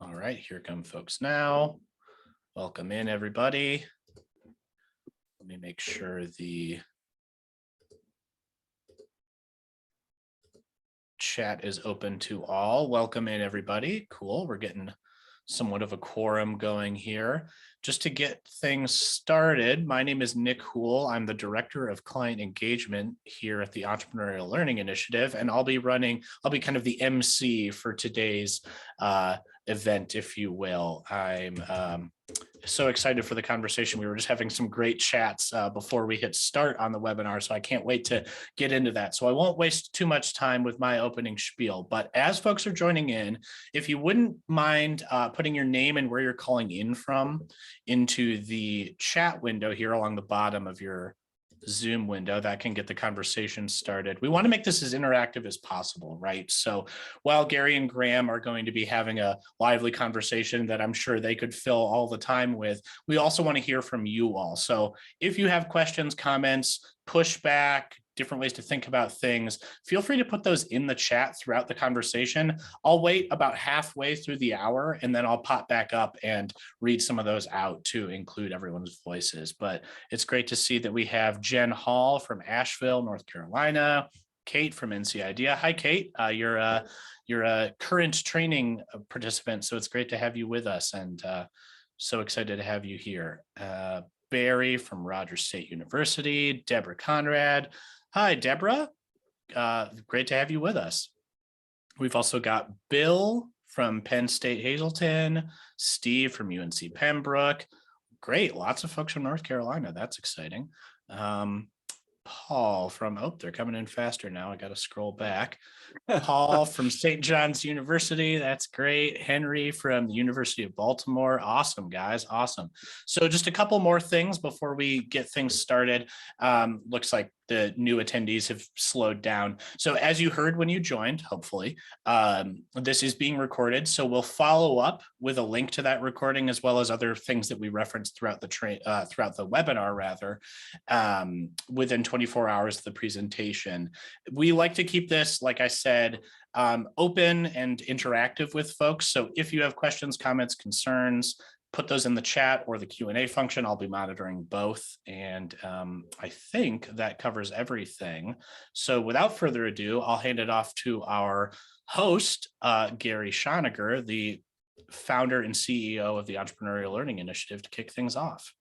All right, here come folks now. Welcome in, everybody. Let me make sure the chat is open to all. Welcome in, everybody. Cool, we're getting somewhat of a quorum going here. Just to get things started, my name is Nick Hool. I'm the Director of Client Engagement here at the Entrepreneurial Learning Initiative, and I'll be kind of the MC for today's event, if you will. I'm so excited for the conversation. We were just having some great chats before we hit start on the webinar, so I can't wait to get into that. So I won't waste too much time with my opening spiel, but as folks are joining in, if you wouldn't mind putting your name and where you're calling in from into the chat window here along the bottom of your Zoom window, that can get the conversation started. We want to make this as interactive as possible, right? So while Gary and Graham are going to be having a lively conversation that I'm sure they could fill all the time with, we also want to hear from you all. So if you have questions, comments, pushback, different ways to think about things, feel free to put those in the chat throughout the conversation. I'll wait about halfway through the hour and then I'll pop back up and read some of those out to include everyone's voices. But it's great to see that we have Jen Hall from Asheville, North Carolina, Kate from NC Idea. Hi, Kate. You're a current training participant, so it's great to have you with us, and so excited to have you here. Barry from Rogers State University, Deborah Conrad. Hi, Deborah. Great to have you with us. We've also got Bill from Penn State Hazleton, Steve from UNC Pembroke. Great, lots of folks from North Carolina. That's exciting. Paul from, oh, they're coming in faster now. I got to scroll back. Paul from St. John's University. That's great. Henry from the University of Baltimore. Awesome, guys. Awesome. So just a couple more things before we get things started. Looks like the new attendees have slowed down. So as you heard when you joined, hopefully, this is being recorded. So we'll follow up with a link to that recording as well as other things that we referenced throughout the webinar, rather, within 24 hours of the presentation. We like to keep this, like I said, open and interactive with folks. So if you have questions, comments, concerns, put those in the chat or the Q&A function. I'll be monitoring both. And I think that covers everything. So without further ado, I'll hand it off to our host, Gary Schoniger, the founder and CEO of the Entrepreneurial Learning Initiative, to kick things off.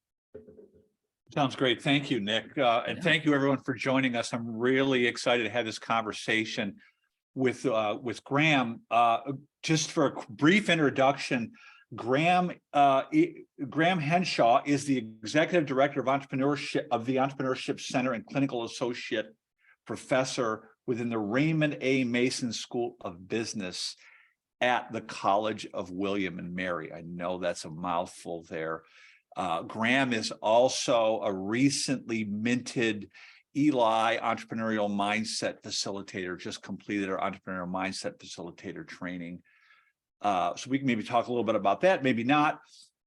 Sounds great. Thank you, Nick. And thank you everyone for joining us. I'm really excited to have this conversation with Graham. Just for a brief introduction, Graham Henshaw is the Executive Director of Entrepreneurship of the Entrepreneurship Center and Clinical Associate Professor within the Raymond A. Mason School of Business at the College of William and Mary. I know that's a mouthful there. Graham is also a recently minted Eli Entrepreneurial Mindset Facilitator, just completed our Entrepreneurial Mindset Facilitator training. So we can maybe talk a little bit about that, maybe not.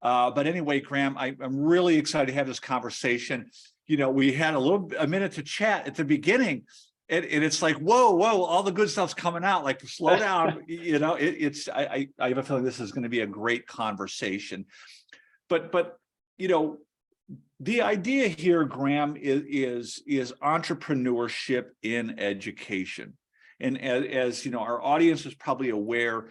But anyway, Graham, I'm really excited to have this conversation. You know, we had a minute to chat at the beginning, and it's like, whoa, all the good stuff's coming out. Like, slow down. You know, I have a feeling this is going to be a great conversation. But you know, the idea here, Graham, is entrepreneurship in education. And as you know, our audience is probably aware,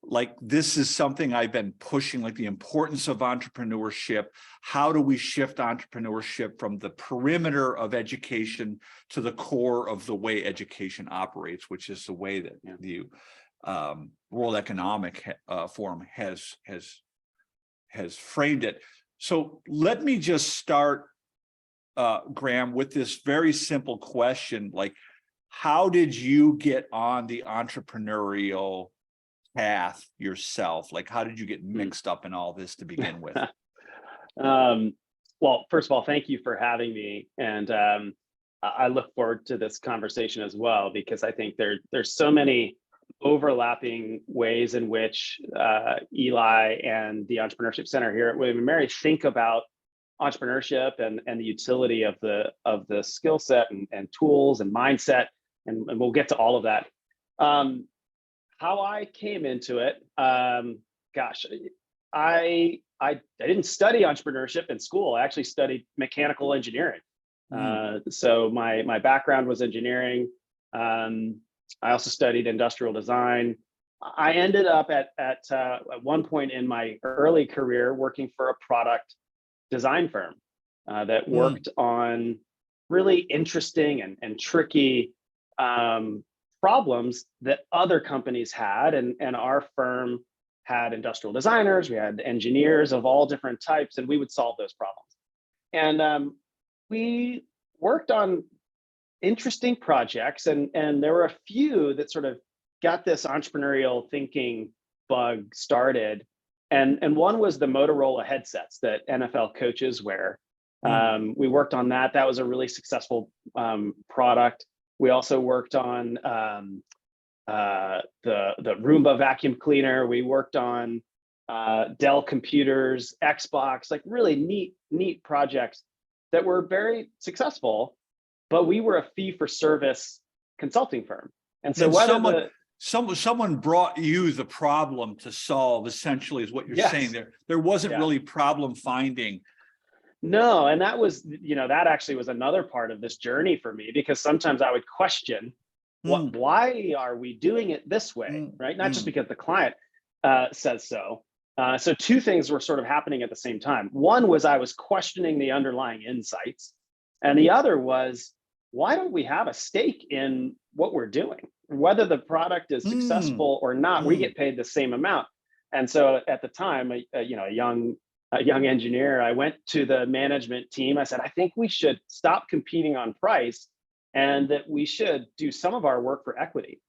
like, this is something I've been pushing, like the importance of entrepreneurship. How do we shift entrepreneurship from the perimeter of education to the core of the way education operates, which is the way that the World Economic Forum has framed it. So let me just start, Graham, with this very simple question, like, how did you get on the entrepreneurial path yourself? Like, how did you get mixed up in all this to begin with? Well, first of all, thank you for having me. And I look forward to this conversation as well, because I think there's so many overlapping ways in which Eli and the Entrepreneurship Center here at William and Mary think about entrepreneurship and the utility of the skill set and tools and mindset, and we'll get to all of that. How I came into it, gosh, I didn't study entrepreneurship in school. I actually studied mechanical engineering. So my background was engineering. I also studied industrial design. I ended up at one point in my early career working for a product design firm that worked on really interesting and tricky problems that other companies had, and our firm had industrial designers, we had engineers of all different types, and we would solve those problems. And we worked on interesting projects, and there were a few that sort of got this entrepreneurial thinking bug started. And one was the Motorola headsets that NFL coaches wear. We worked on that. That was a really successful product. We also worked on the Roomba vacuum cleaner. We worked on Dell computers, Xbox, like really neat projects that were very successful, but we were a fee for service consulting firm. And so someone brought you the problem to solve, essentially, is what you're saying there. There wasn't really problem finding. No, and that was, that actually was another part of this journey for me, because sometimes I would question, why are we doing it this way, right? Not just because the client says so. So two things were sort of happening at the same time. One was I was questioning the underlying insights, and the other was, why don't we have a stake in what we're doing? Whether the product is successful or not, we get paid the same amount. And so at the time, a young engineer, I went to the management team. I said, I think we should stop competing on price, and that we should do some of our work for equity.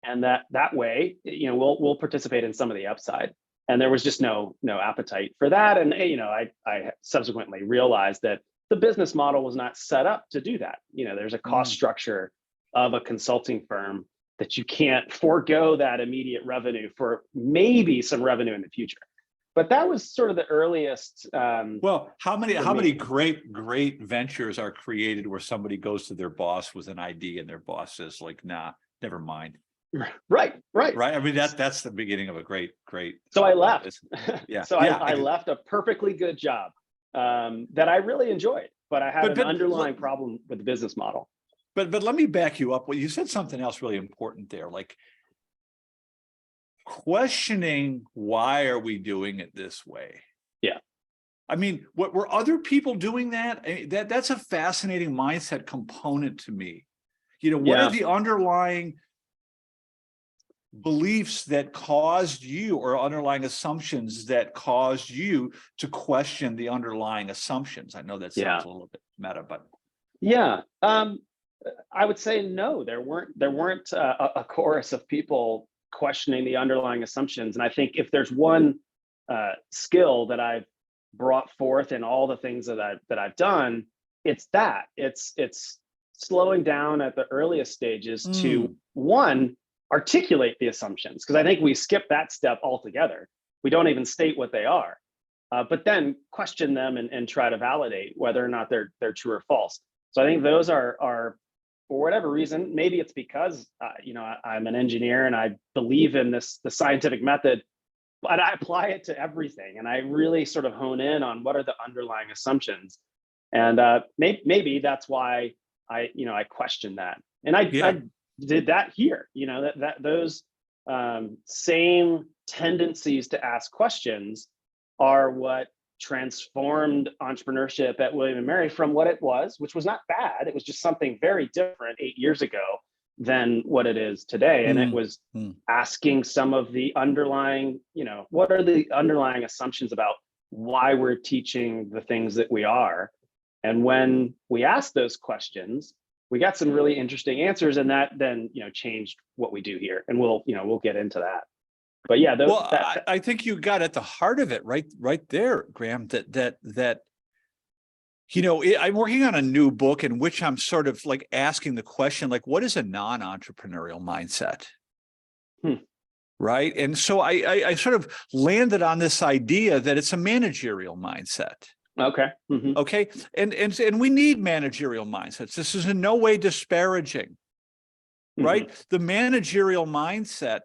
And that way, we'll participate in some of the upside. And there was just no appetite for that. And I subsequently realized that the business model was not set up to do that. There's a cost structure of a consulting firm that you can't forego that immediate revenue for maybe some revenue in the future. But that was sort of the earliest. Well, how many great ventures are created where somebody goes to their boss with an idea and their boss says, like, nah, never mind. Right. I mean, that's the beginning of a great. So I left. Yeah. I left a perfectly good job that I really enjoyed, but I had an underlying problem with the business model. But let me back you up. Well, you said something else really important there, like questioning, why are we doing it this way? Yeah. I mean, were other people doing that? That's a fascinating mindset component to me. What are the underlying beliefs that caused you, or underlying assumptions that caused you to question the underlying assumptions? I know that sounds a little bit meta, but I would say no. There weren't a chorus of people questioning the underlying assumptions. And I think if there's one skill that I've brought forth in all the things that I've done, it's that. It's slowing down at the earliest stages to, one, articulate the assumptions, because I think we skip that step altogether. We don't even state what they are, but then question them and try to validate whether or not they're true or false. So I think those are for whatever reason, maybe it's because I'm an engineer and I believe in the scientific method, but I apply it to everything, and I really sort of hone in on what are the underlying assumptions, and maybe that's why I question that, and I did that here. Those same tendencies to ask questions are what transformed entrepreneurship at William & Mary from what it was, which was not bad. It was just something very different 8 years ago than what it is today. And it was asking some of the underlying, what are the underlying assumptions about why we're teaching the things that we are? And when we asked those questions, we got some really interesting answers, and that then, changed what we do here. And we'll get into that. But yeah, I think you got at the heart of it right there, Graham, that I'm working on a new book in which I'm sort of like asking the question, like, what is a non-entrepreneurial mindset? Right. And so I sort of landed on this idea that it's a managerial mindset. Okay. Okay. And we need managerial mindsets. This is in no way disparaging, right? The managerial mindset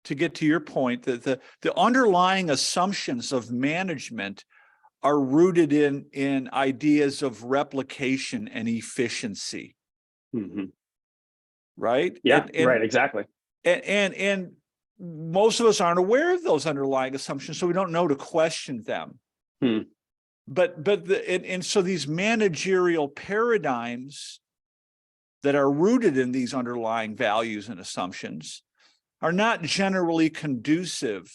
to get to your point, that the underlying assumptions of management are rooted in ideas of replication and efficiency. Mm-hmm. Right? Yeah, and, right, exactly. And most of us aren't aware of those underlying assumptions, so we don't know to question them. Hmm. And so these managerial paradigms that are rooted in these underlying values and assumptions are not generally conducive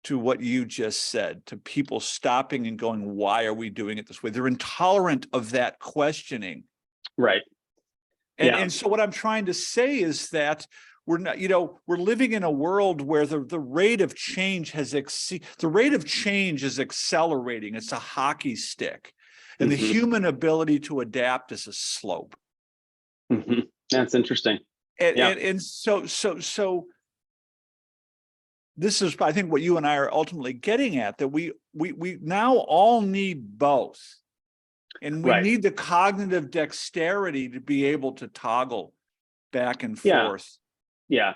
to what you just said, to people stopping and going, why are we doing it this way? They're intolerant of that questioning. Right. And so what I'm trying to say is that we're not, we're living in a world where the rate of change is accelerating. It's a hockey stick. And the human ability to adapt is a slope. Mm-hmm. That's interesting. And so this is, I think, what you and I are ultimately getting at, that we now all need both. And we need the cognitive dexterity to be able to toggle back and forth. Yeah.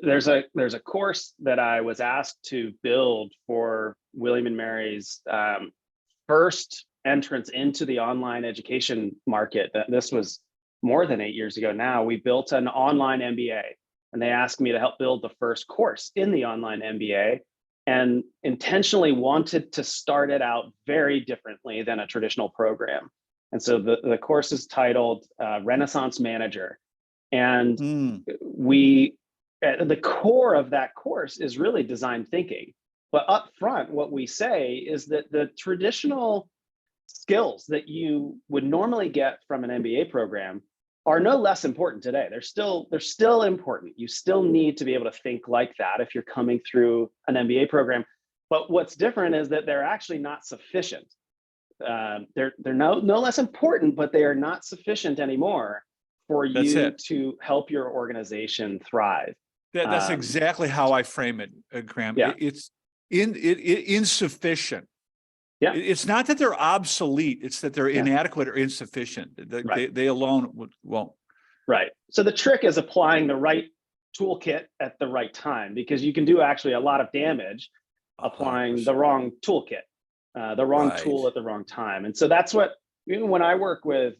There's a course that I was asked to build for William and Mary's first entrance into the online education market. This was more than 8 years ago now. We built an online MBA, and they asked me to help build the first course in the online MBA, and intentionally wanted to start it out very differently than a traditional program. And so the course is titled Renaissance Manager. And at the core of that course is really design thinking. But up front, what we say is that the traditional skills that you would normally get from an MBA program are no less important today. They're still important. You still need to be able to think like that if you're coming through an MBA program. But what's different is that they're actually not sufficient. They're no less important, but they are not sufficient anymore for you to help your organization thrive. That's exactly how I frame it, Graham. Yeah. It's insufficient. Yeah. It's not that they're obsolete, it's that they're inadequate or insufficient. They alone won't. Right. So the trick is applying the right toolkit at the right time, because you can do actually a lot of damage applying 100%. The wrong toolkit, the wrong tool at the wrong time. And so that's what, even when I work with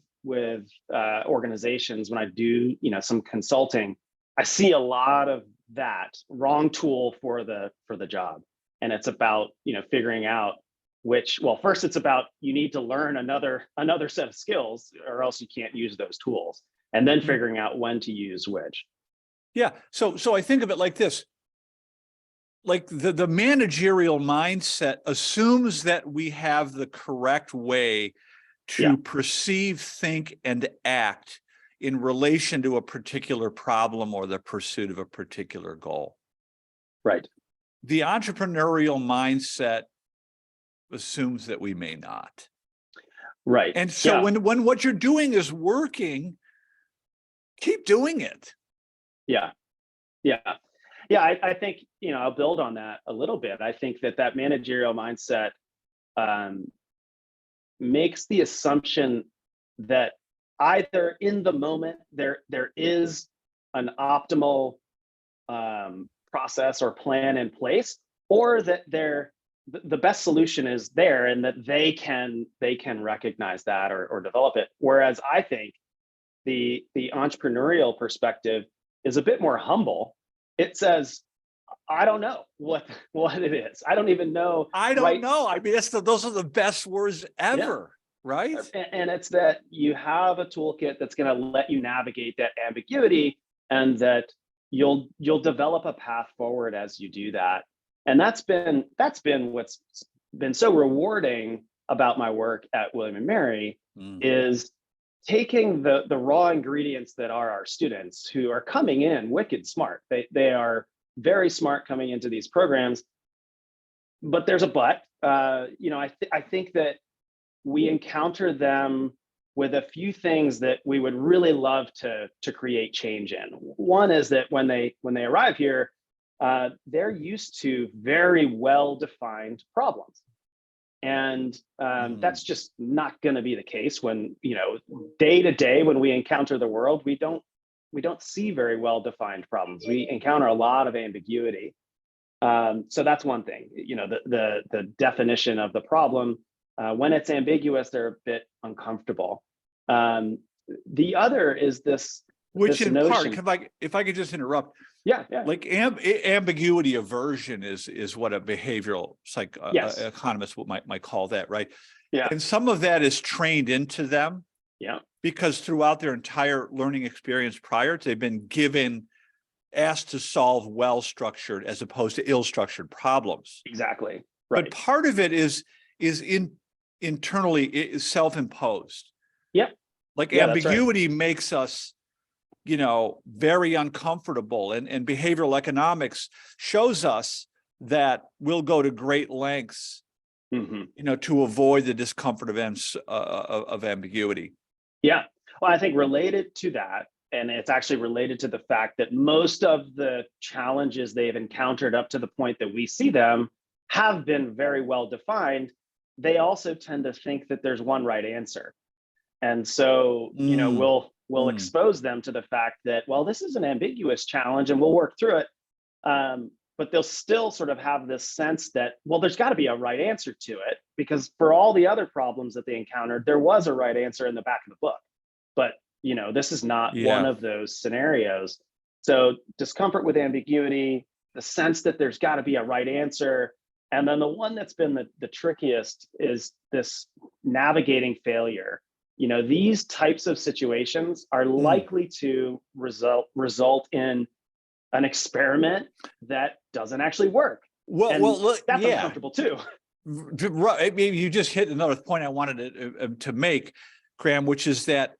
organizations, when I do, some consulting, I see a lot of that wrong tool for the job. And it's about, figuring out first it's about, you need to learn another set of skills, or else you can't use those tools, and then figuring out when to use which. Yeah. So I think of it like this. Like the managerial mindset assumes that we have the correct way to perceive, think, and act in relation to a particular problem or the pursuit of a particular goal. Right. The entrepreneurial mindset assumes that we may not. Right. And so when what you're doing is working, keep doing it. Yeah. I think, I'll build on that a little bit. I think that managerial mindset makes the assumption that either in the moment there is an optimal process or plan in place, or that the best solution is there, and that they can recognize that or develop it. Whereas I think the entrepreneurial perspective is a bit more humble. It says, I don't know what it is. I don't even know. I don't know. I mean, those are the best words ever, right? And it's that you have a toolkit that's going to let you navigate that ambiguity, and that you'll develop a path forward as you do that. And that's been what's been so rewarding about my work at William and Mary, is taking the raw ingredients that are our students, who are coming in wicked smart. They are very smart coming into these programs, but there's a but. I think that we encounter them with a few things that we would really love to create change in. One is that when they arrive here, they're used to very well-defined problems. And that's just not going to be the case when, day to day, when we encounter the world, we don't don't see very well-defined problems. We encounter a lot of ambiguity. So that's one thing, the definition of the problem, when it's ambiguous, they're a bit uncomfortable. The other is this in notion. part, if I could just interrupt, Yeah. like ambiguity aversion is what a behavioral Yes. economist might call that, right? Yeah. And some of that is trained into them. Yeah. Because throughout their entire learning experience prior, they've been asked to solve well-structured as opposed to ill-structured problems. Exactly. Right. But part of it is internally self-imposed. Yeah. Like Yeah, that's right. ambiguity makes us, very uncomfortable, and behavioral economics shows us that we'll go to great lengths, to avoid the discomfort of ambiguity. Yeah. Well, I think related to that, and it's actually related to the fact that most of the challenges they've encountered up to the point that we see them have been very well defined. They also tend to think that there's one right answer. And so, we'll expose them to the fact that, well, this is an ambiguous challenge and we'll work through it. But they'll still sort of have this sense that, well, there's got to be a right answer to it, because for all the other problems that they encountered, there was a right answer in the back of the book. But, this is not one of those scenarios. So discomfort with ambiguity, the sense that there's got to be a right answer. And then the one that's been the trickiest is this navigating failure. These types of situations are likely to result in an experiment that doesn't actually work. Well, that's uncomfortable too. Maybe you just hit another point I wanted to make, Graham, which is that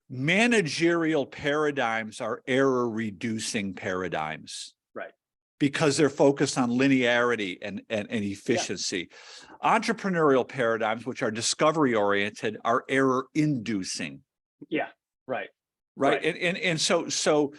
managerial paradigms are error-reducing paradigms. Right. Because they're focused on linearity and efficiency. Yeah. Entrepreneurial paradigms, which are discovery-oriented, are error-inducing. Yeah. Right. And so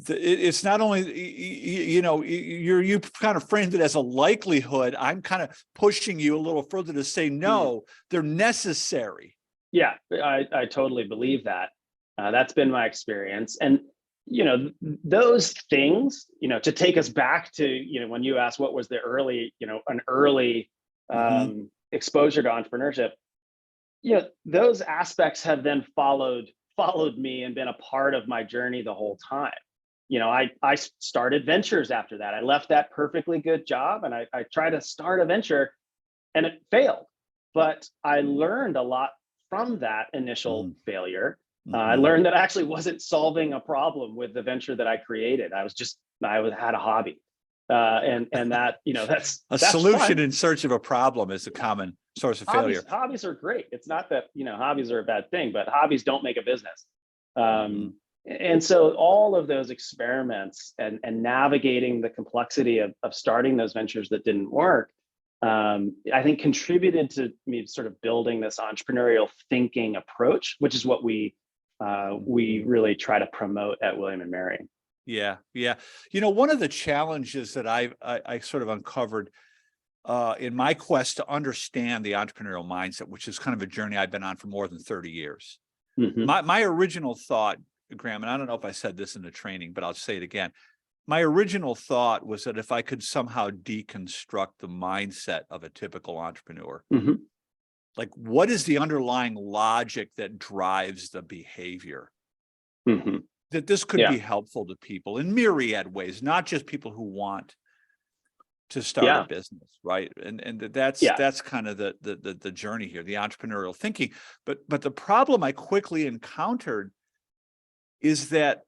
it's not only, you kind of framed it as a likelihood. I'm kind of pushing you a little further to say, no, they're necessary. Yeah, I totally believe that. That's been my experience. And, those things, to take us back to, when you asked what was the early, an early exposure to entrepreneurship, those aspects have then followed me and been a part of my journey the whole time. I started ventures after that. I left that perfectly good job and I tried to start a venture and it failed. But I learned a lot from that initial failure. I learned that I actually wasn't solving a problem with the venture that I created. I had a hobby. And that, that's solution fun. In search of a problem is a common source of failure. Hobbies are great. It's not that, hobbies are a bad thing, but hobbies don't make a business. And so all of those experiments and navigating the complexity of starting those ventures that didn't work, I think contributed to me sort of building this entrepreneurial thinking approach, which is what we really try to promote at William and Mary. Yeah. One of the challenges that I sort of uncovered in my quest to understand the entrepreneurial mindset, which is kind of a journey I've been on for more than 30 years. My original thought, Graham, and I don't know if I said this in the training, but I'll say it again. My original thought was that if I could somehow deconstruct the mindset of a typical entrepreneur, like what is the underlying logic that drives the behavior, that this could be helpful to people in myriad ways, not just people who want to start a business, right? And that's kind of the journey here, the entrepreneurial thinking. But the problem I quickly encountered is that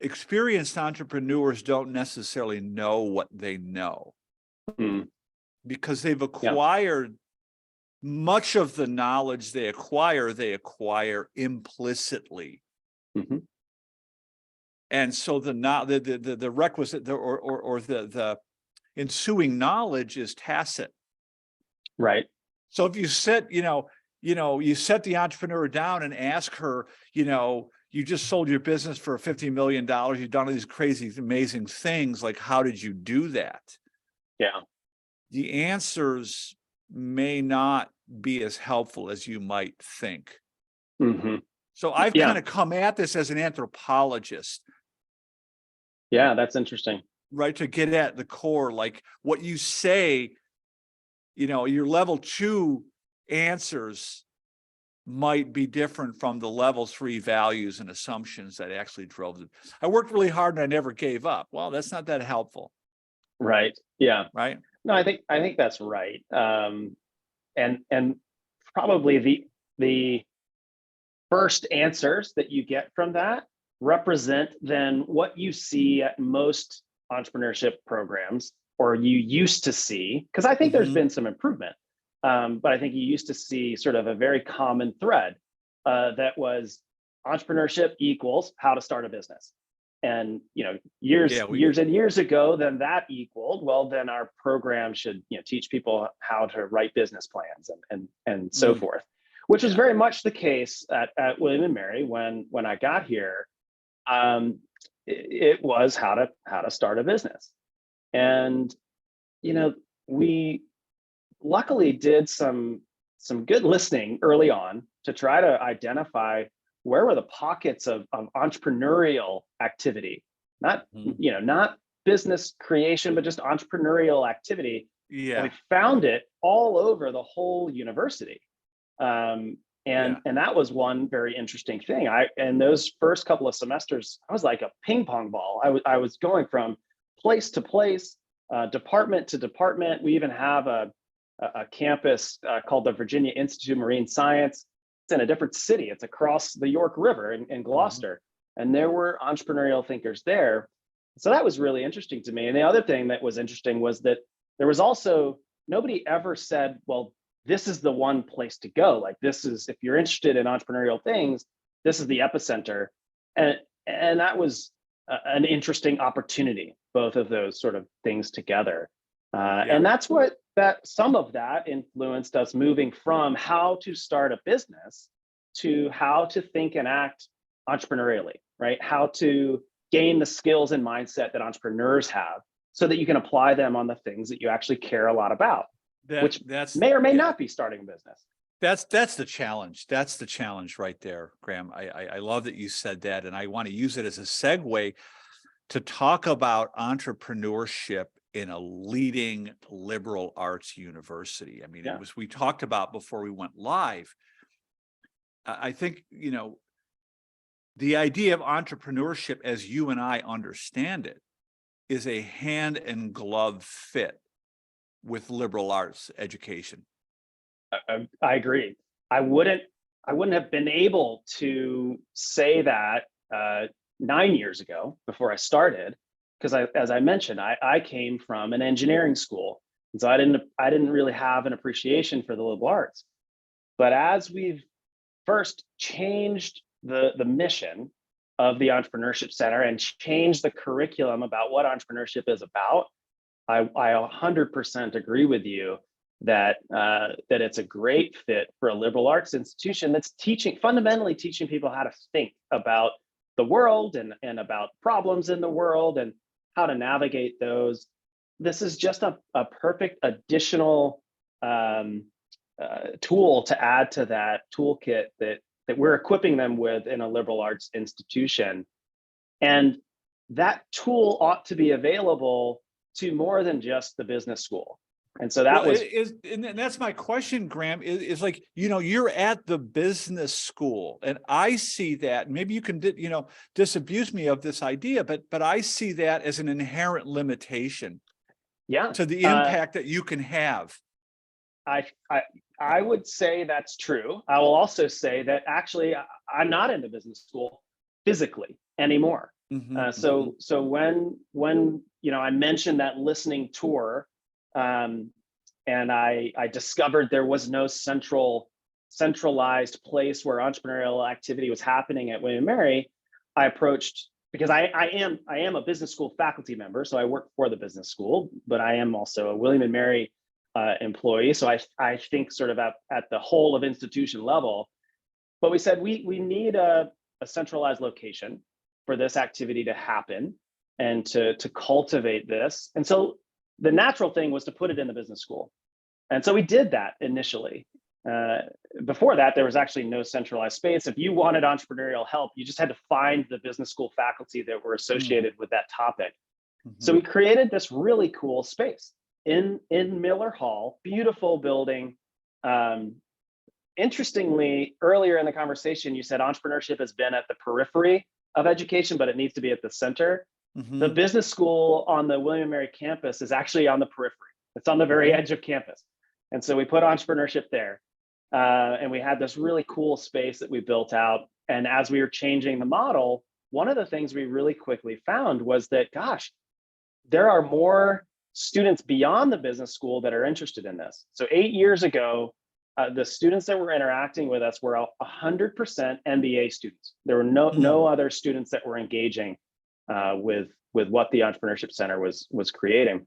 experienced entrepreneurs don't necessarily know what they know because they've acquired much of the knowledge they acquire implicitly. And so the requisite or the ensuing knowledge is tacit. Right. So if you set, you set the entrepreneur down and ask her, you just sold your business for $50 million. You've done all these crazy, amazing things. Like, how did you do that? Yeah. The answers may not be as helpful as you might think. So I've Yeah. kind of come at this as an anthropologist, Yeah, that's interesting. right? To get at the core, like what you say, your level 2 answers might be different from the level 3 values and assumptions that actually drove it. I worked really hard and I never gave up. Well, that's not that helpful, Right. Yeah. right? No, I think that's right. And probably the first answers that you get from that represent then what you see at most entrepreneurship programs, or you used to see, because I think there's Mhm. been some improvement. But I think you used to see sort of a very common thread that was entrepreneurship equals how to start a business. And years Yeah, years and years ago, then that equaled, well, then our program should teach people how to write business plans and so Mm, forth, which was yeah. very much the case at William and Mary when I got here. It was how to start a business. And we luckily did some good listening early on to try to identify where were the pockets of entrepreneurial activity, not Mhm. not business creation, but just entrepreneurial activity. And we Yeah. found it all over the whole university. um, Yeah. and that was one very interesting thing. In those first couple of semesters, I was like a ping pong ball. I was going from place to place, department to department. We even have a campus called the Virginia Institute of Marine Science. It's in a different city. It's across the York River in Mhm. Gloucester, and there were entrepreneurial thinkers there. So that was really interesting to me. And the other thing that was interesting was that there was also nobody ever said, well, this is the one place to go. Like, this is, if you're interested in entrepreneurial things, this is the epicenter. And that was an interesting opportunity, both of those sort of things together. Yeah. And that's what some of that influenced us moving from how to start a business to how to think and act entrepreneurially, right? How to gain the skills and mindset that entrepreneurs have so that you can apply them on the things that you actually care a lot about, which That's may or may yeah. not be starting a business. That's the challenge. That's the challenge right there, Graham. I love that you said that, and I want to use it as a segue to talk about entrepreneurship in a leading liberal arts university. I mean, it Yeah. was we talked about before we went live. I think the idea of entrepreneurship, as you and I understand it, is a hand and glove fit with liberal arts education. I agree. I wouldn't have been able to say that 9 years ago before I started, because as I mentioned, I came from an engineering school, and so I didn't really have an appreciation for the liberal arts. But as we've first changed the mission of the Entrepreneurship Center and changed the curriculum about what entrepreneurship is about, I 100% agree with you that that it's a great fit for a liberal arts institution that's fundamentally teaching people how to think about the world and about problems in the world and how to navigate those. This is just a perfect additional tool to add to that toolkit that we're equipping them with in a liberal arts institution. And that tool ought to be available to more than just the business school. And so that was and that's my question, Graham, is like, you're at the business school and I see that, maybe you can, disabuse me of this idea, but I see that as an inherent limitation to the impact that you can have. I would say that's true. I will also say that actually I'm not in the business school physically anymore. So when I mentioned that listening tour, and I discovered there was no centralized place where entrepreneurial activity was happening at William & Mary, I approached, because I am a business school faculty member, so I work for the business school, but I am also a William & Mary employee. So I think sort of at the whole of institution level. But we said we need a centralized location for this activity to happen and to cultivate this. And so the natural thing was to put it in the business school. And so we did that initially. Before that, there was actually no centralized space. If you wanted entrepreneurial help, you just had to find the business school faculty that were associated with that topic. So we created this really cool space in Miller Hall, beautiful building. Interestingly, earlier in the conversation, you said entrepreneurship has been at the periphery of education, but it needs to be at the center. The business school on the William & Mary campus is actually on the periphery. It's on the very edge of campus. And so we put entrepreneurship there. And we had this really cool space that we built out. And as we were changing the model, one of the things we really quickly found was that, gosh, there are more students beyond the business school that are interested in this. So 8 years ago, the students that were interacting with us were 100% MBA students. There were no other students that were engaging with what the Entrepreneurship Center was creating.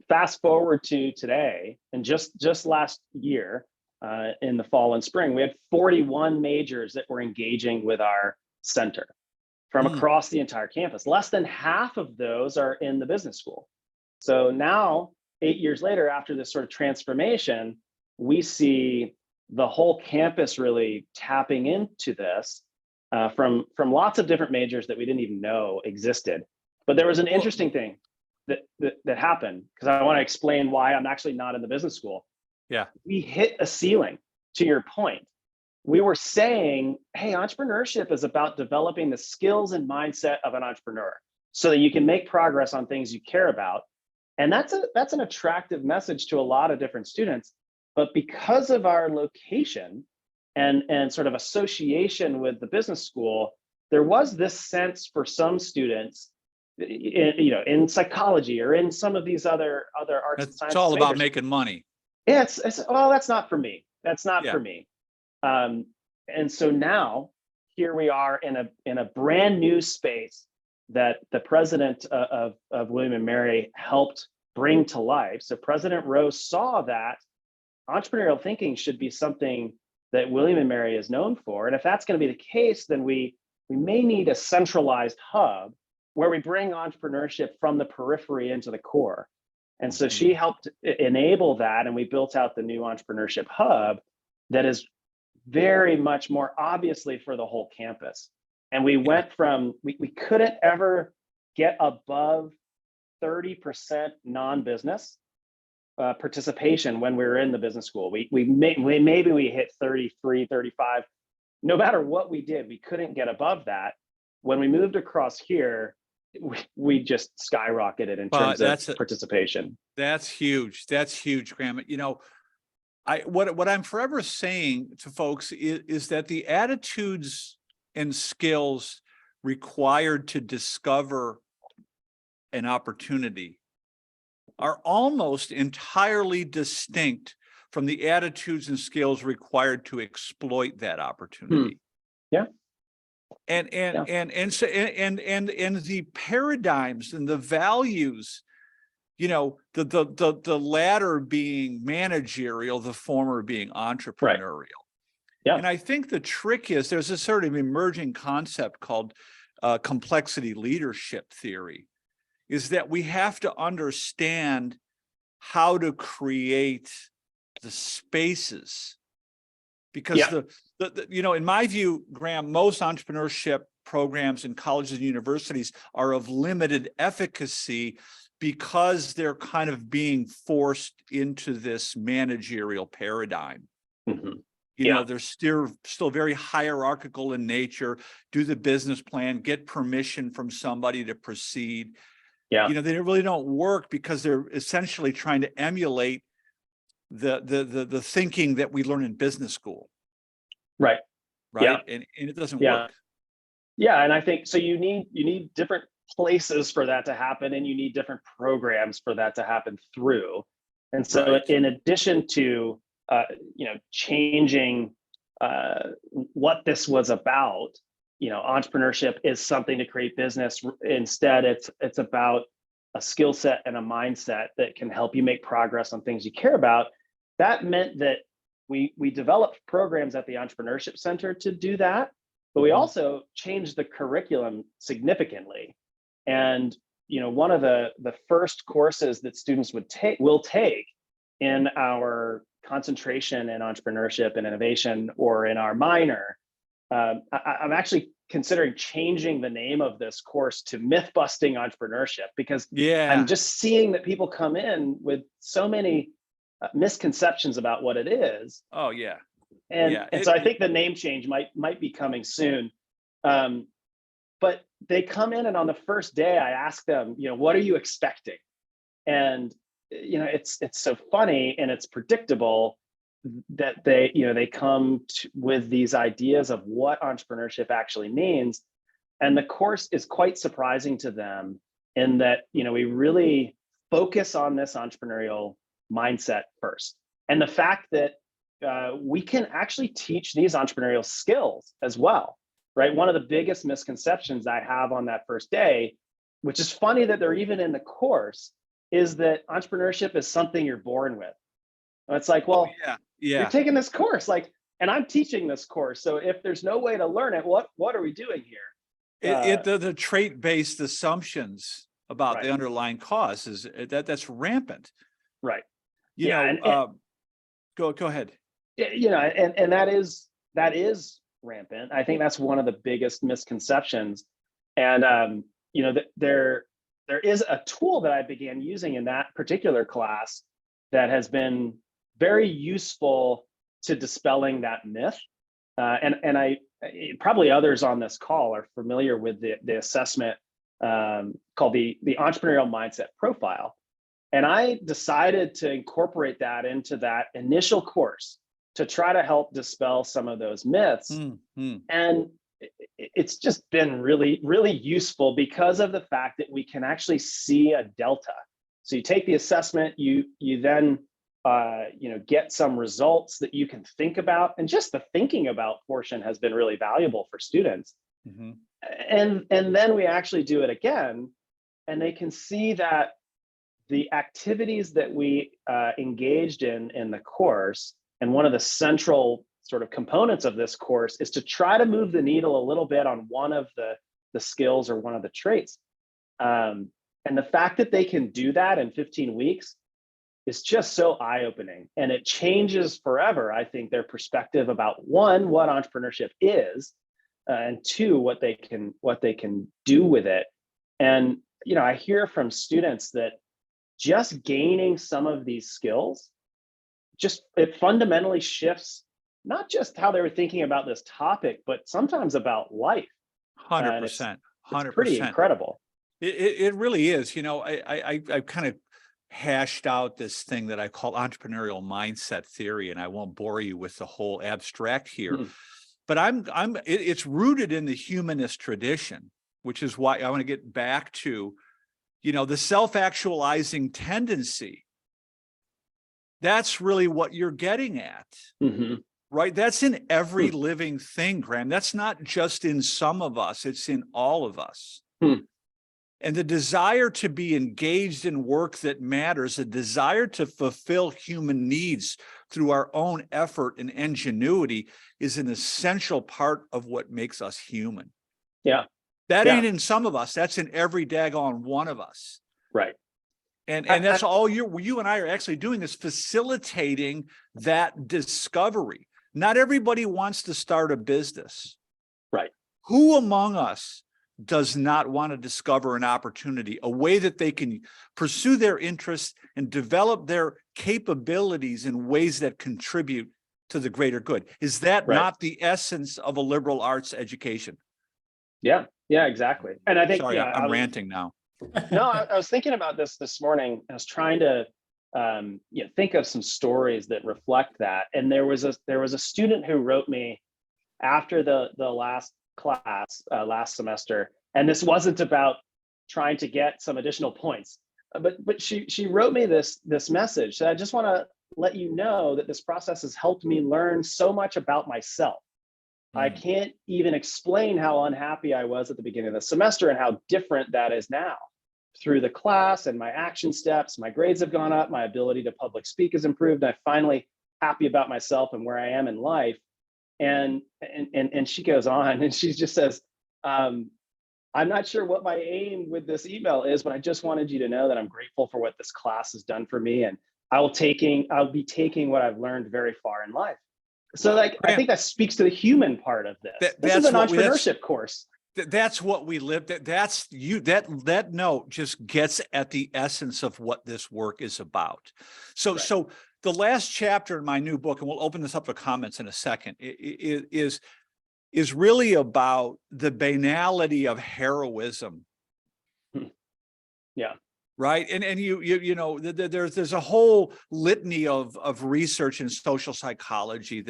Fast forward to today, and just last year, in the fall and spring, we had 41 majors that were engaging with our center from across the entire campus. Less than half of those are in the business school. So now, 8 years later, after this sort of transformation, we see the whole campus really tapping into this from lots of different majors that we didn't even know existed. But there was an interesting thing that happened, because I want to explain why I'm actually not in the business school. Yeah. We hit a ceiling, to your point. We were saying, hey, entrepreneurship is about developing the skills and mindset of an entrepreneur so that you can make progress on things you care about. And that's an attractive message to a lot of different students. But because of our location and sort of association with the business school, there was this sense for some students, in psychology or in some of these other arts and sciences. It's all about making money. Yeah, well, that's not for me. That's not for me. And so now here we are in a brand new space that the president of William & Mary helped bring to life. So President Rowe saw that entrepreneurial thinking should be something that William & Mary is known for. And if that's going to be the case, then we may need a centralized hub where we bring entrepreneurship from the periphery into the core. And so she helped enable that, and we built out the new entrepreneurship hub that is very much more obviously for the whole campus. And we went from, we couldn't ever get above 30% non-business participation when we were in the business school. Maybe we hit 33, 35. No matter what we did, we couldn't get above that. When we moved across here, we just skyrocketed in terms of participation. That's huge. That's huge, Graham. What I'm forever saying to folks is that the attitudes and skills required to discover an opportunity are almost entirely distinct from the attitudes and skills required to exploit that opportunity. Yeah. And the paradigms and the values, the latter being managerial, the former being entrepreneurial. Right. Yeah. And I think the trick is there's a sort of emerging concept called complexity leadership theory, is that we have to understand how to create the spaces. Because in my view, Graham, most entrepreneurship programs in colleges and universities are of limited efficacy because they're kind of being forced into this managerial paradigm. They're still very hierarchical in nature. Do the business plan, get permission from somebody to proceed. They really don't work because they're essentially trying to emulate the thinking that we learn in business school. Right. Yeah. And it doesn't work. Yeah. And I think so you need different places for that to happen, and you need different programs for that to happen through. And so in addition to changing what this was about, entrepreneurship is something to create business. Instead, it's about a skill set and a mindset that can help you make progress on things you care about. That meant that we developed programs at the Entrepreneurship Center to do that, but we also changed the curriculum significantly. And one of the first courses that students will take in our concentration in entrepreneurship and innovation, or in our minor, I'm actually considering changing the name of this course to Myth Busting Entrepreneurship, because I'm just seeing that people come in with so many misconceptions about what it is. Oh yeah. And so I think the name change might be coming soon. But they come in, and on the first day I ask them, what are you expecting? And it's so funny, and it's predictable that they come with these ideas of what entrepreneurship actually means. And the course is quite surprising to them in that, we really focus on this entrepreneurial mindset first. And the fact that we can actually teach these entrepreneurial skills as well, right? One of the biggest misconceptions I have on that first day, which is funny that they're even in the course, is that entrepreneurship is something you're born with. And it's like, well, you're taking this course, and I'm teaching this course. So if there's no way to learn it, what are we doing here? The trait-based assumptions about the underlying cause is that's rampant. Right. Go ahead. And that is rampant. I think that's one of the biggest misconceptions. And there is a tool that I began using in that particular class that has been very useful to dispelling that myth. And I probably others on this call are familiar with the assessment called the Entrepreneurial Mindset Profile. And I decided to incorporate that into that initial course to try to help dispel some of those myths. And it's just been really, really useful because of the fact that we can actually see a delta. So you take the assessment, you then get some results that you can think about, and just the thinking about portion has been really valuable for students. And then we actually do it again, and they can see that the activities that we engaged in the course, and one of the central sort of components of this course is to try to move the needle a little bit on one of the skills or one of the traits. And the fact that they can do that in 15 weeks is just so eye-opening, and it changes forever, I think, their perspective about, one, what entrepreneurship is, and two, what they can do with it. And I hear from students that just gaining some of these skills, it fundamentally shifts not just how they were thinking about this topic, but sometimes about life. 100%. It's pretty incredible. It really is. I kind of hashed out this thing that I call entrepreneurial mindset theory, and I won't bore you with the whole abstract here. But it's rooted in the humanist tradition, which is why I want to get back to, the self-actualizing tendency. That's really what you're getting at, right? That's in every living thing, Graham. That's not just in some of us, it's in all of us. And the desire to be engaged in work that matters, a desire to fulfill human needs through our own effort and ingenuity, is an essential part of what makes us human. That ain't in some of us, that's in every daggone one of us. Right. And that's all you and I are actually doing, is facilitating that discovery. Not everybody wants to start a business. Right. Who among us does not want to discover an opportunity, a way that they can pursue their interests and develop their capabilities in ways that contribute to the greater good? Is that not the essence of a liberal arts education? Yeah, exactly. And I think, sorry, I'm ranting now. No, I was thinking about this morning. I was trying to think of some stories that reflect that. And there was a student who wrote me after the last class last semester, and this wasn't about trying to get some additional points, but she wrote me this message that I just want to let you know that this process has helped me learn so much about myself. I can't even explain how unhappy I was at the beginning of the semester and how different that is now. Through the class and my action steps, my grades have gone up, my ability to public speak has improved. I'm finally happy about myself and where I am in life. And she goes on and she just says, I'm not sure what my aim with this email is, but I just wanted you to know that I'm grateful for what this class has done for me. And I'll be taking what I've learned very far in life. So like, I think that speaks to the human part of this. This is an entrepreneurship course. That's what we live. That's you. That note just gets at the essence of what this work is about. So, so the last chapter in my new book, and we'll open this up for comments in a second, is really about the banality of heroism. Yeah. Right. And you know, there's a whole litany of research in social psychology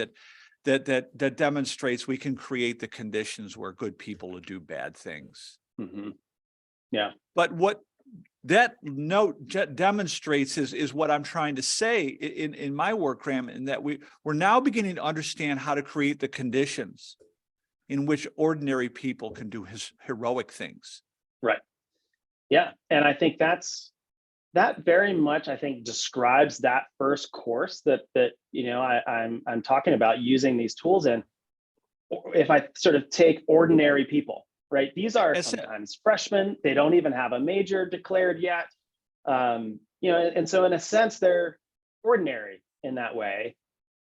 that demonstrates we can create the conditions where good people will do bad things. Mm-hmm. Yeah. But what that note demonstrates is what I'm trying to say in my work, Graham, in that we're now beginning to understand how to create the conditions in which ordinary people can do heroic things. Right. Yeah. And I think that very much, I think, describes that first course that you know, I'm talking about using these tools in. If I sort of take ordinary people, right? These are sometimes freshmen. They don't even have a major declared yet. You know, and so in a sense, they're ordinary in that way.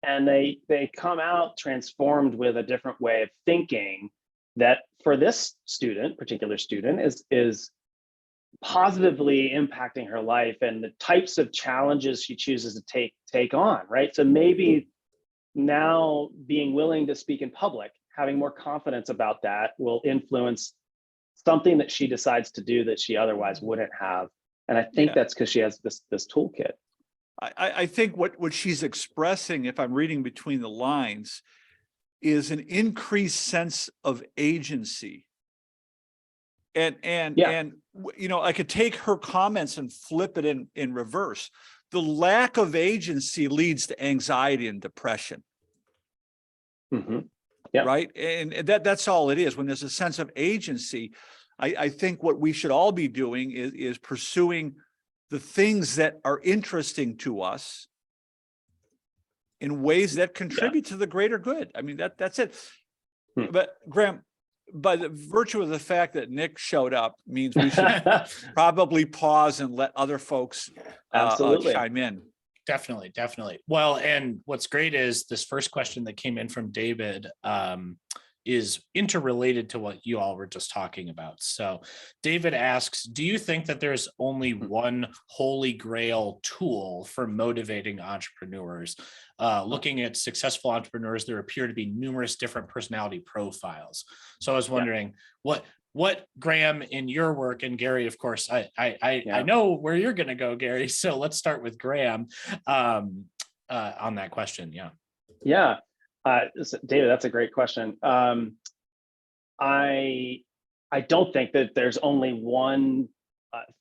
And they come out transformed with a different way of thinking that for this particular student is positively impacting her life and the types of challenges she chooses to take on, right? So maybe now being willing to speak in public, having more confidence about that will influence something that she decides to do that she otherwise wouldn't have. And I think that's because she has this toolkit. I think what she's expressing, if I'm reading between the lines, is an increased sense of agency. And you know, I could take her comments and flip it in reverse. The lack of agency leads to anxiety and depression. Mm-hmm. Yeah. Right. And that's all it is. When there's a sense of agency, I think what we should all be doing is pursuing the things that are interesting to us in ways that contribute to the greater good. I mean, that's it. But Graham, by the virtue of the fact that Nick showed up means we should probably pause and let other folks chime in. Definitely. Well, and what's great is this first question that came in from David is interrelated to what you all were just talking about. So David asks, do you think that there's only one holy grail tool for motivating entrepreneurs? Looking at successful entrepreneurs, there appear to be numerous different personality profiles. So I was wondering what Graham, in your work, and Gary, of course, I know where you're going to go, Gary. So let's start with Graham on that question. Yeah. David, that's a great question. I don't think that there's only one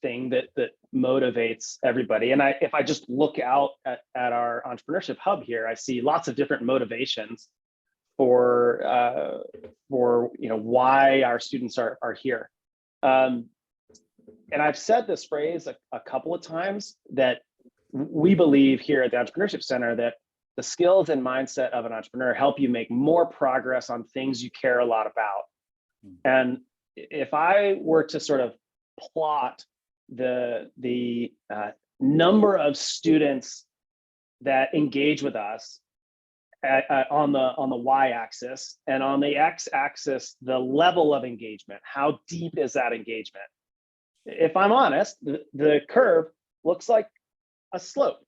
thing that motivates everybody. And if I just look out at our entrepreneurship hub here, I see lots of different motivations for you know, why our students are here. And I've said this phrase a couple of times, that we believe here at the Entrepreneurship Center that the skills and mindset of an entrepreneur help you make more progress on things you care a lot about. And if I were to sort of plot the number of students that engage with us on the y-axis, and on the x-axis, the level of engagement, how deep is that engagement? If I'm honest, the curve looks like a slope.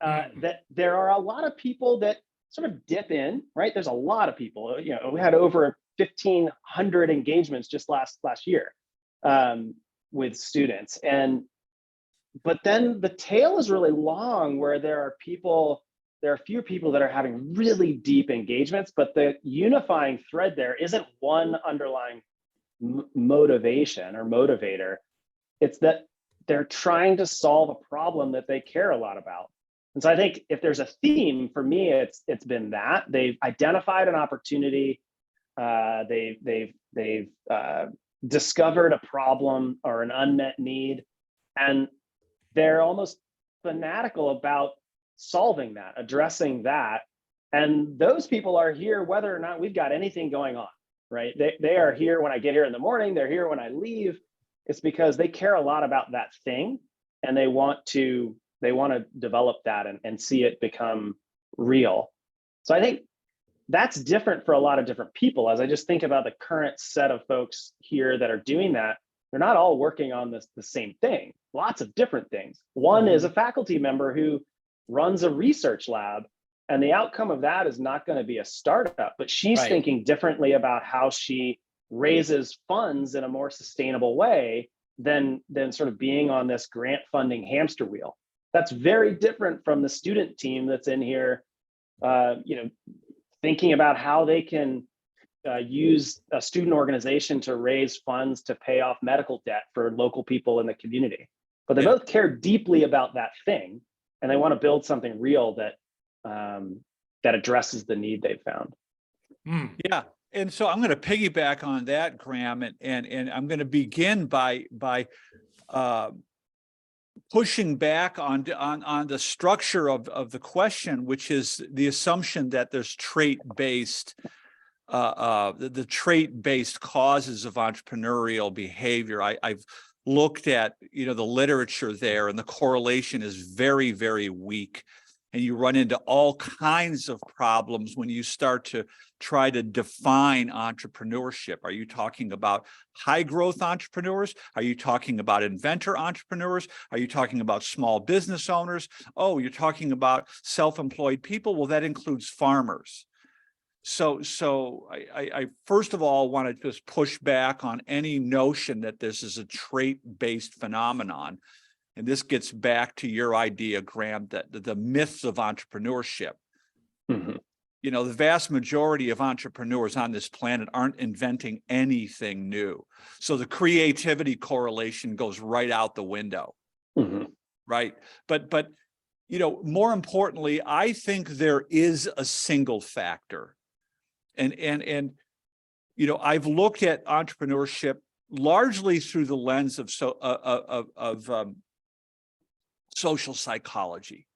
That there are a lot of people that sort of dip in, right? There's a lot of people. You know, we had over 1,500 engagements just last year with students, but then the tail is really long, where there are a few people that are having really deep engagements, but the unifying thread there isn't one underlying motivation or motivator. It's that they're trying to solve a problem that they care a lot about. And so I think if there's a theme for me, it's been that they've identified an opportunity, they've discovered a problem or an unmet need, and they're almost fanatical about solving that, addressing that. And those people are here whether or not we've got anything going on, right? They are here when I get here in the morning, they're here when I leave. It's because they care a lot about that thing, and they want to They want to develop that and see it become real. So I think that's different for a lot of different people. As I just think about the current set of folks here that are doing that, they're not all working on the same thing, lots of different things. One is a faculty member who runs a research lab, and the outcome of that is not going to be a startup, but she's Right. thinking differently about how she raises funds in a more sustainable way than sort of being on this grant funding hamster wheel. That's very different from the student team that's in here, thinking about how they can use a student organization to raise funds to pay off medical debt for local people in the community. But they both care deeply about that thing, and they want to build something real that addresses the need they've found. Yeah. And so I'm going to piggyback on that, Graham, and I'm going to begin by pushing back on the structure of the question, which is the assumption that there's trait-based the trait-based causes of entrepreneurial behavior. I've looked at the literature there, and the correlation is very, very weak. And you run into all kinds of problems when you start to try to define entrepreneurship. Are you talking about high growth entrepreneurs? Are you talking about inventor entrepreneurs? Are you talking about small business owners? Oh, you're talking about self-employed people? Well, that includes farmers. So I first of all want to just push back on any notion that this is a trait-based phenomenon. And this gets back to your idea, Graham, that the myths of entrepreneurship. Mm-hmm. The vast majority of entrepreneurs on this planet aren't inventing anything new. So the creativity correlation goes right out the window. Mm-hmm. Right. But more importantly, I think there is a single factor. And I've looked at entrepreneurship largely through the lens of social psychology.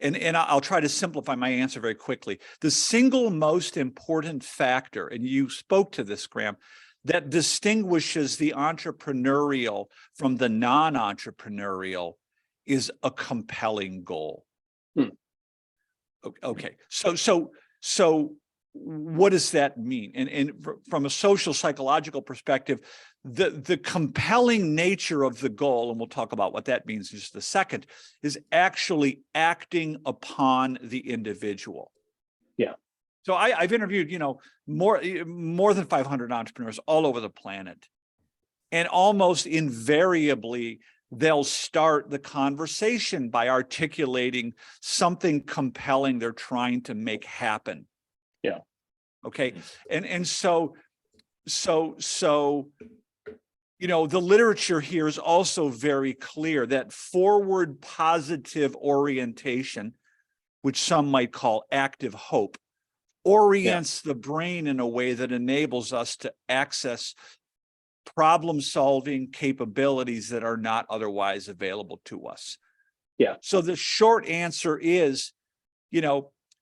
And I'll try to simplify my answer very quickly. The single most important factor, and you spoke to this, Graham, that distinguishes the entrepreneurial from the non-entrepreneurial is a compelling goal. Okay, so what does that mean? And from a social psychological perspective, the compelling nature of the goal, and we'll talk about what that means in just a second, is actually acting upon the individual. Yeah. So I've interviewed, more than 500 entrepreneurs all over the planet, and almost invariably they'll start the conversation by articulating something compelling they're trying to make happen. Yeah. Okay. And so the literature here is also very clear that forward positive orientation, which some might call active hope, orients the brain in a way that enables us to access problem-solving capabilities that are not otherwise available to us. Yeah. So the short answer is,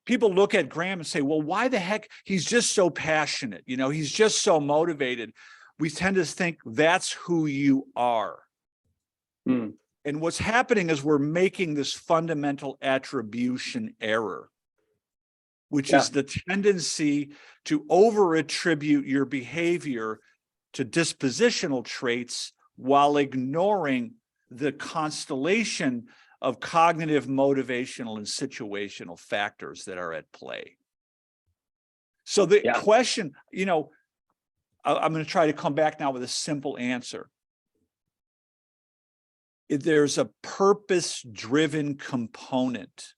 people look at Graham and say, well, why the heck? He's just so passionate. He's just so motivated. We tend to think that's who you are. And what's happening is we're making this fundamental attribution error, which is the tendency to over-attribute your behavior to dispositional traits while ignoring the constellation of cognitive, motivational, and situational factors that are at play. So the question, I'm going to try to come back now with a simple answer. There's a purpose-driven component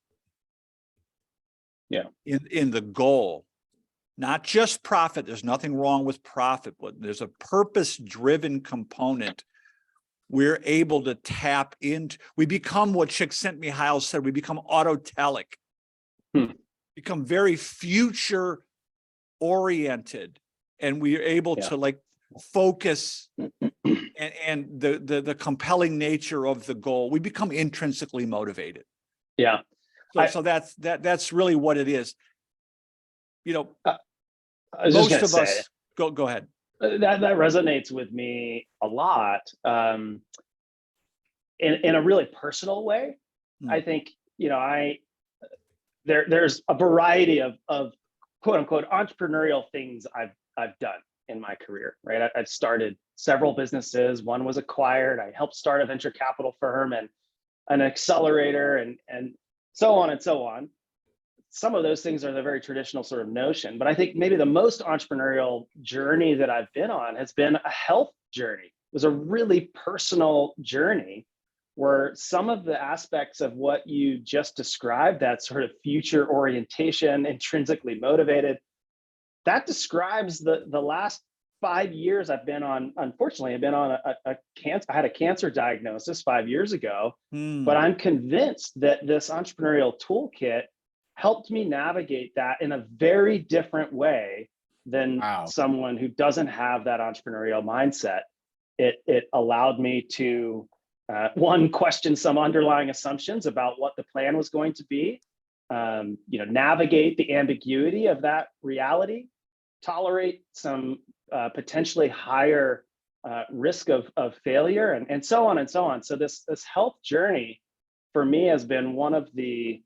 in the goal, not just profit. There's nothing wrong with profit, but there's a purpose-driven component. We're able to tap into, we become what Csikszentmihalyi said, we become autotelic, become very future oriented, and we are able to focus and the compelling nature of the goal. We become intrinsically motivated. Yeah. So that's really what it is. I was most just of say, us go ahead. That resonates with me a lot, in a really personal way. I think, there's a variety of quote unquote entrepreneurial things I've done in my career, right? I've started several businesses. One was acquired. I helped start a venture capital firm and an accelerator and so on and so on. Some of those things are the very traditional sort of notion, but I think maybe the most entrepreneurial journey that I've been on has been a health journey. It was a really personal journey where some of the aspects of what you just described, that sort of future orientation, intrinsically motivated, that describes the last 5 years I've been on. Unfortunately, I've been on a cancer. I had a cancer diagnosis 5 years ago, but I'm convinced that this entrepreneurial toolkit helped me navigate that in a very different way than someone who doesn't have that entrepreneurial mindset. It allowed me to one, question some underlying assumptions about what the plan was going to be, navigate the ambiguity of that reality, tolerate some potentially higher risk of failure, and so on and so on. So this health journey for me has been one of the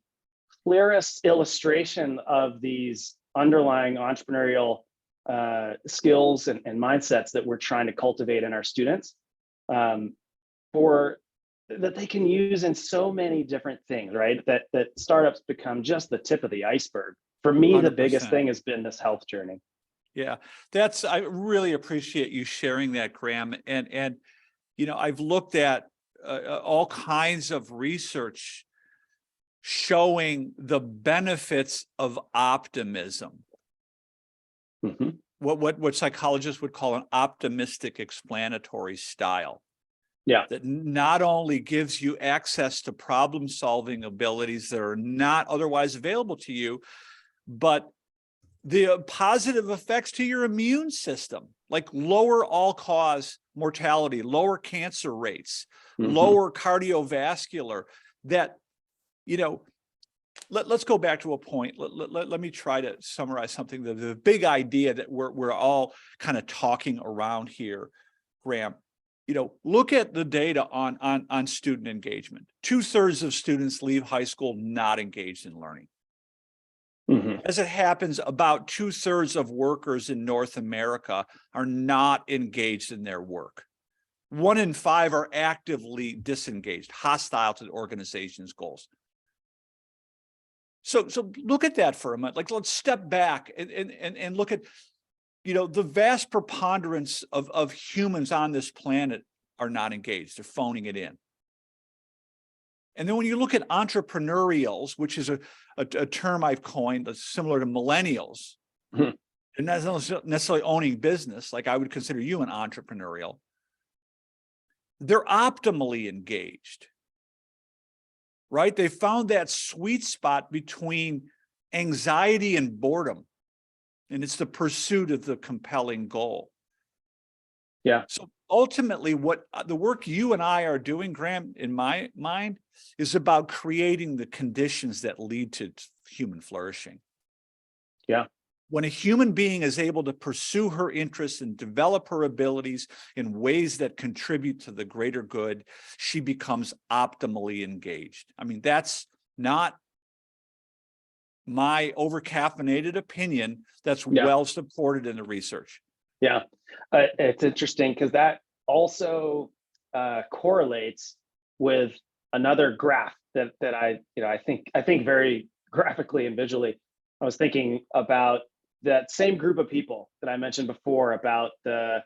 clearest illustration of these underlying entrepreneurial skills and mindsets that we're trying to cultivate in our students, for that they can use in so many different things, right? That startups become just the tip of the iceberg. For me, 100%. The biggest thing has been this health journey. Yeah, I really appreciate you sharing that, Graham. And I've looked at all kinds of research showing the benefits of optimism. Mm-hmm. What psychologists would call an optimistic explanatory style. Yeah, that not only gives you access to problem-solving abilities that are not otherwise available to you, but the positive effects to your immune system, like lower all-cause mortality, lower cancer rates, lower cardiovascular, that, let's go back to a point. Let me try to summarize something. The big idea that we're all kind of talking around here, Graham. Look at the data on student engagement. 2/3 of students leave high school not engaged in learning. Mm-hmm. As it happens, about 2/3 of workers in North America are not engaged in their work. 1 in 5 are actively disengaged, hostile to the organization's goals. So look at that for a minute. Like, let's step back and look at, the vast preponderance of humans on this planet are not engaged. They're phoning it in. And then when you look at entrepreneurials, which is a term I've coined that's similar to millennials, and not necessarily owning business, like I would consider you an entrepreneurial, they're optimally engaged, right? They found that sweet spot between anxiety and boredom, and it's the pursuit of the compelling goal. Yeah. So ultimately, what the work you and I are doing, Graham, in my mind, is about creating the conditions that lead to human flourishing. Yeah. When a human being is able to pursue her interests and develop her abilities in ways that contribute to the greater good, she becomes optimally engaged. I mean, that's not my over-caffeinated opinion. That's well supported in the research. Yeah, it's interesting because that also correlates with another graph that I think very graphically and visually. I was thinking about that same group of people that I mentioned before about the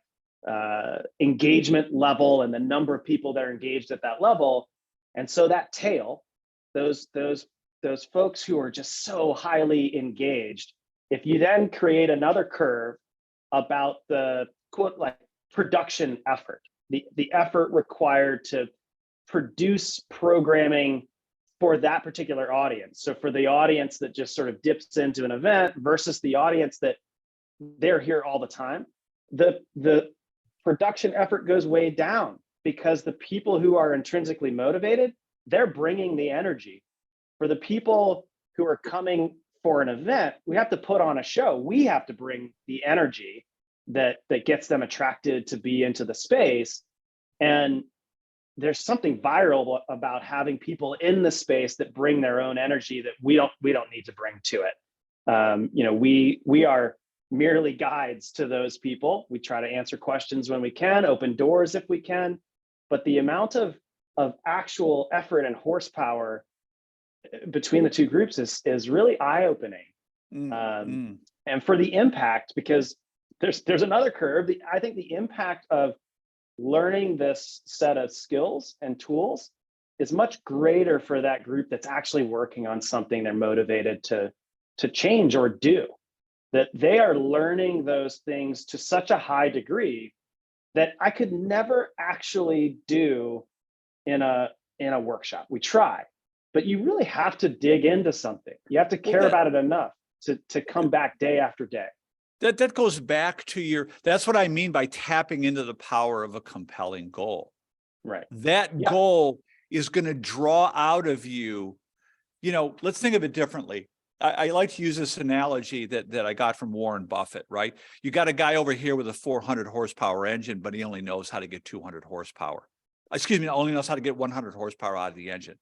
engagement level and the number of people that are engaged at that level, and so that tail, those folks who are just so highly engaged. If you then create another curve about the quote like production effort, the effort required to produce programming for that particular audience. So for the audience that just sort of dips into an event versus the audience that they're here all the time, the production effort goes way down because the people who are intrinsically motivated, they're bringing the energy. For the people who are coming for an event, we have to put on a show. We have to bring the energy that gets them attracted to be into the space. And there's something viral about having people in the space that bring their own energy that we don't need to bring to it. We are merely guides to those people. We try to answer questions when we can, open doors if we can, but the amount of actual effort and horsepower between the two groups is really eye-opening. And for the impact, because there's another curve. I think the impact of learning this set of skills and tools is much greater for that group that's actually working on something they're motivated to change or do. That they are learning those things to such a high degree that I could never actually do in a workshop. We try, but you really have to dig into something. You have to care about it enough to come back day after day. That goes back to that's what I mean by tapping into the power of a compelling goal. Right. That goal is going to draw out of you, let's think of it differently. I like to use this analogy that I got from Warren Buffett, right? You got a guy over here with a 400 horsepower engine, but he only knows how to get 200 horsepower. Only knows how to get 100 horsepower out of the engine.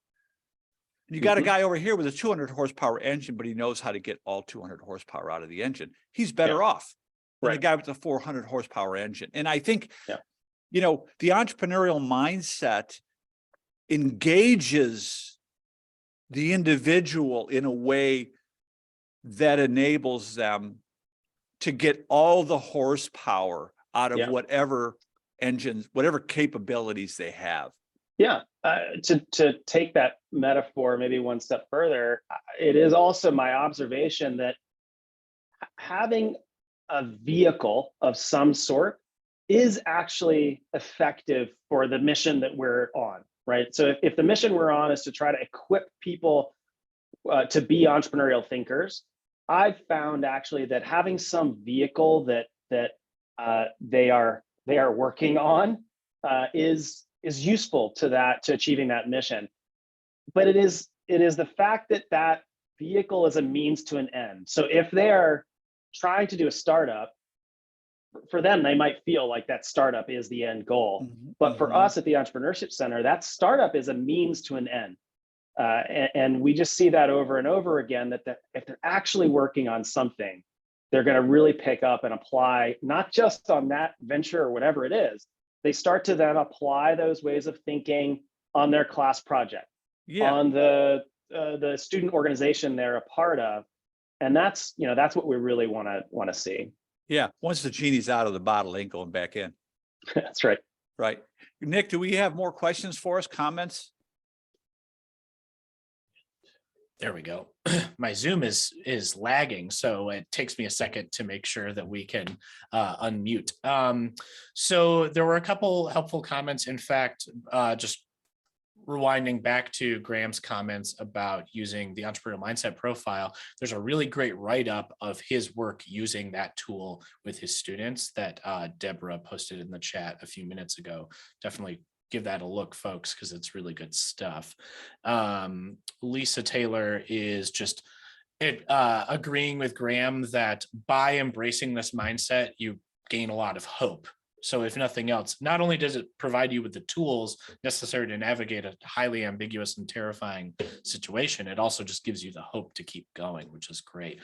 You got a guy over here with a 200 horsepower engine, but he knows how to get all 200 horsepower out of the engine. He's better off than the guy with the 400 horsepower engine. And I think, the entrepreneurial mindset engages the individual in a way that enables them to get all the horsepower out of whatever engines, whatever capabilities they have. Yeah, to take that metaphor maybe one step further, it is also my observation that having a vehicle of some sort is actually effective for the mission that we're on, right? So if the mission we're on is to try to equip people to be entrepreneurial thinkers, I've found actually that having some vehicle that they are working on is useful to achieving that mission. But it is the fact that vehicle is a means to an end. So if they are trying to do a startup, for them, they might feel like that startup is the end goal. But for us at the Entrepreneurship Center, that startup is a means to an end. And we just see that over and over again, that if they're actually working on something, they're going to really pick up and apply, not just on that venture or whatever it is. They start to then apply those ways of thinking on their class project, on the student organization they're a part of, and that's what we really want to see. Yeah, once the genie's out of the bottle, ain't going back in. That's right. Right, Nick. Do we have more questions for us? Comments? There we go. My Zoom is lagging, so it takes me a second to make sure that we can unmute. So there were a couple helpful comments. In fact, just rewinding back to Graham's comments about using the entrepreneurial mindset profile, there's a really great write-up of his work using that tool with his students that Deborah posted in the chat a few minutes ago. Definitely give that a look, folks, because it's really good stuff. Lisa Taylor is just agreeing with Graham that by embracing this mindset, you gain a lot of hope. So if nothing else, not only does it provide you with the tools necessary to navigate a highly ambiguous and terrifying situation, it also just gives you the hope to keep going, which is great.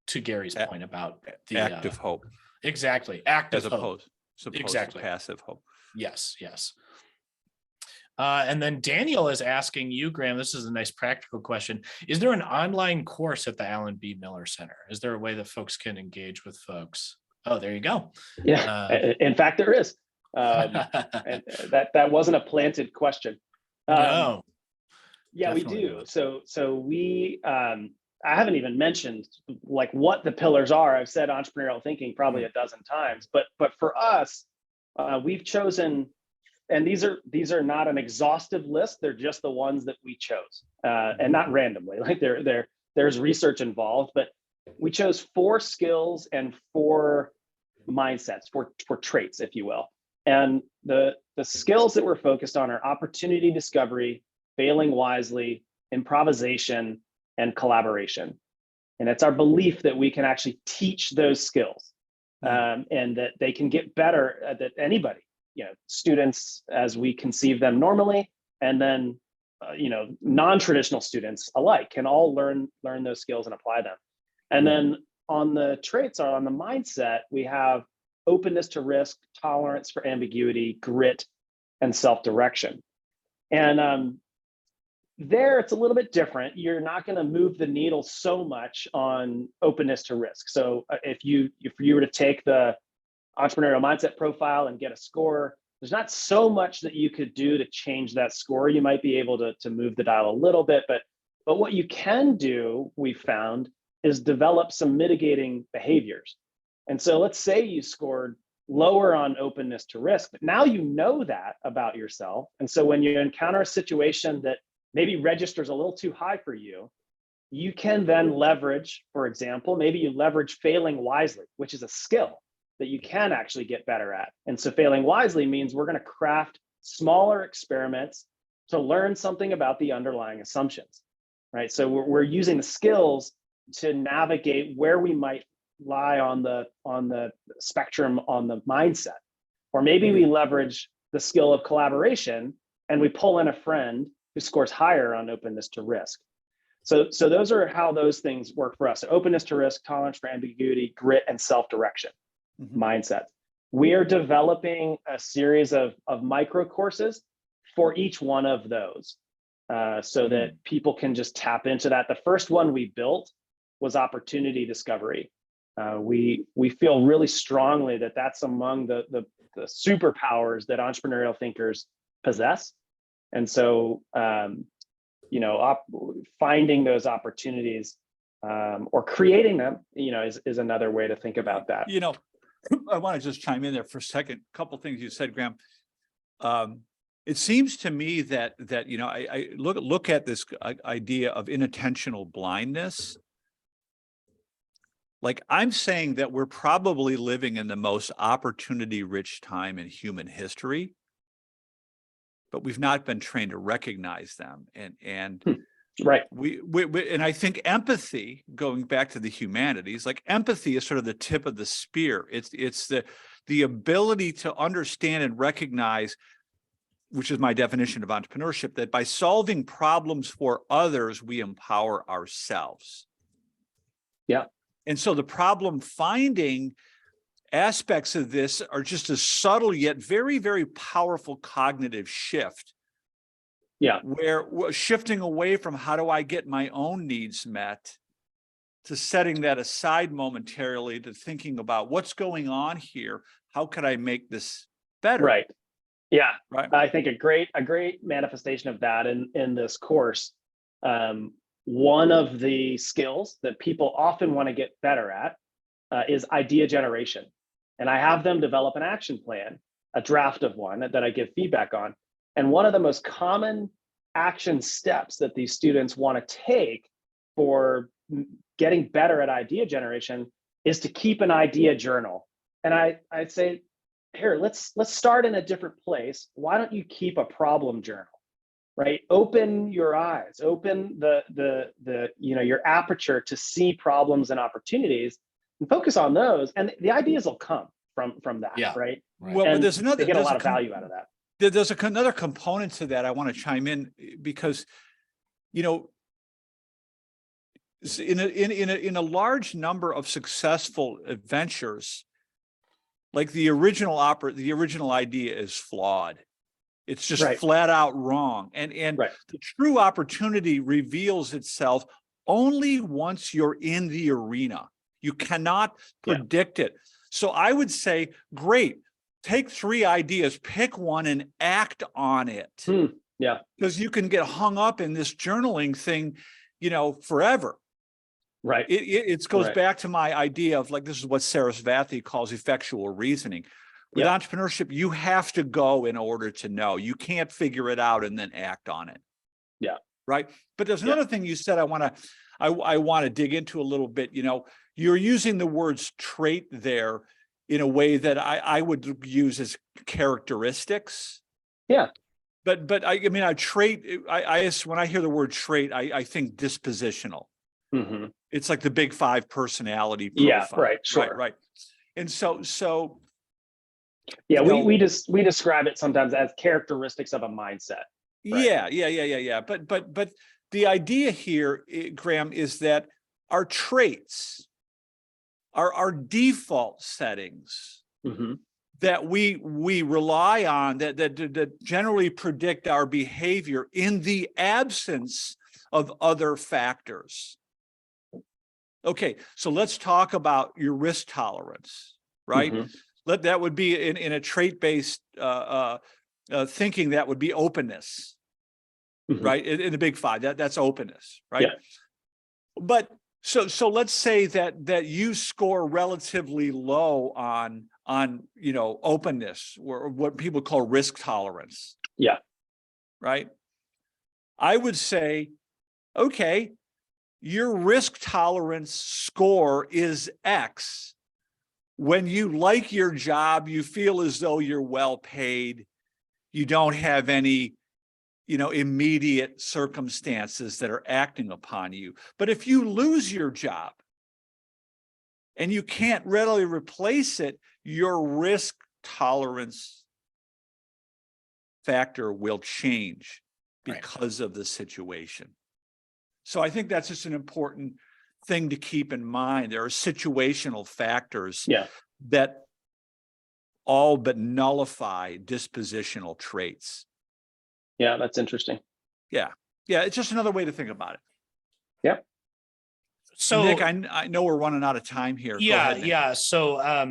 To Gary's point about the active hope. Exactly. Active as opposed exactly. to passive hope. Yes. And then Daniel is asking you, Graham, this is a nice practical question. Is there an online course at the Alan B. Miller Center? Is there a way that folks can engage with folks? Oh, there you go. Yeah, in fact, there is. And that wasn't a planted question. No. Yeah, we do. So we, I haven't even mentioned like what the pillars are. I've said entrepreneurial thinking probably a dozen times, but for us, we've chosen, and these are not an exhaustive list. They're just the ones that we chose, and not randomly. Like there's research involved, but we chose 4 skills and 4 mindsets, 4 traits, if you will. And the skills that we're focused on are opportunity discovery, failing wisely, improvisation, and collaboration. And it's our belief that we can actually teach those skills, and that they can get better, that anybody students as we conceive them normally, and then non-traditional students alike can all learn those skills and apply them. And then on the traits, or on the mindset, we have openness to risk, tolerance for ambiguity, grit, and self-direction. And there it's a little bit different. You're not going to move the needle so much on openness to risk. So if you were to take the entrepreneurial mindset profile and get a score, there's not so much that you could do to change that score. You might be able to move the dial a little bit, but what you can do, we found, is develop some mitigating behaviors. And so let's say you scored lower on openness to risk, but now you know that about yourself. And so when you encounter a situation that maybe registers a little too high for you, you can then leverage, for example, maybe you leverage failing wisely, which is a skill that you can actually get better at. And so failing wisely means we're going to craft smaller experiments to learn something about the underlying assumptions, right? So we're using the skills to navigate where we might lie on the spectrum on the mindset. Or maybe we leverage the skill of collaboration and we pull in a friend who scores higher on openness to risk. So those are how those things work for us. So openness to risk, tolerance for ambiguity, grit, and self-direction mindset. We are developing a series of micro courses for each one of those so that people can just tap into that. The first one we built was opportunity discovery. We feel really strongly that that's among the superpowers that entrepreneurial thinkers possess. And so, finding those opportunities or creating them, is another way to think about that. I want to just chime in there for a second. A couple of things you said, Graham. It seems to me that I look at this idea of inattentional blindness. Like, I'm saying that we're probably living in the most opportunity-rich time in human history, but we've not been trained to recognize them. And right. We and I think empathy, going back to the humanities, like empathy is sort of the tip of the spear. It's the ability to understand and recognize, which is my definition of entrepreneurship, that by solving problems for others, we empower ourselves. Yeah. And so the problem finding aspects of this are just a subtle yet very, very powerful cognitive shift. Yeah. Where we're shifting away from how do I get my own needs met to setting that aside momentarily to thinking about what's going on here. How can I make this better? Right. Yeah. Right. I think a great manifestation of that in this course. One of the skills that people often want to get better at is idea generation. And I have them develop an action plan, a draft of one that I give feedback on. And one of the most common action steps that these students want to take for getting better at idea generation is to keep an idea journal. And I'd say, here, let's start in a different place. Why don't you keep a problem journal? Right? Open your eyes, open your aperture to see problems and opportunities, and focus on those. And the ideas will come from that. Yeah. Right. Well, and but there's another. They get a lot of value out of that. There's another component to that I want to chime in, because, in a large number of successful ventures, like the original idea is flawed. It's just flat out wrong. And the true opportunity reveals itself only once you're in the arena. You cannot predict it. So I would say, great, take 3 ideas, pick one and act on it. Yeah. Because you can get hung up in this journaling thing, forever. Right. It goes back to my idea of, like, this is what Sarasvathy calls effectual reasoning. With entrepreneurship, you have to go in order to know. You can't figure it out and then act on it. Yeah. Right. But there's another thing you said I want to dig into a little bit. You're using the words trait there in a way that I would use as characteristics. Yeah. But I mean, a trait, when I hear the word trait, I think dispositional. Mm-hmm. It's like the big 5 personality profile. Yeah, right. Sure. Right. And so Yeah, You know, we describe it sometimes as characteristics of a mindset. Right. yeah. But the idea here, Graham, is that our traits, our default settings Mm-hmm. that we rely on that generally predict our behavior in the absence of other factors. Okay, so let's talk about your risk tolerance, right? Mm-hmm. That would be in a trait-based thinking, that would be openness, Mm-hmm. right? In the big five, that's openness, right? Yeah. But so let's say that you score relatively low on openness, or what people call risk tolerance. Yeah. Right. I would say, okay, your risk tolerance score is X. When you like your job, you feel as though you're well paid, you don't have any immediate circumstances that are acting upon you. But if you lose your job and you can't readily replace it, your risk tolerance factor will change because of the situation. So I think that's just an important thing to keep in mind. There are situational factors that all but nullify dispositional traits. Yeah, that's interesting. Yeah, it's just another way to think about it. Yep. So Nick, I know we're running out of time here. Go ahead, Nick. Yeah. So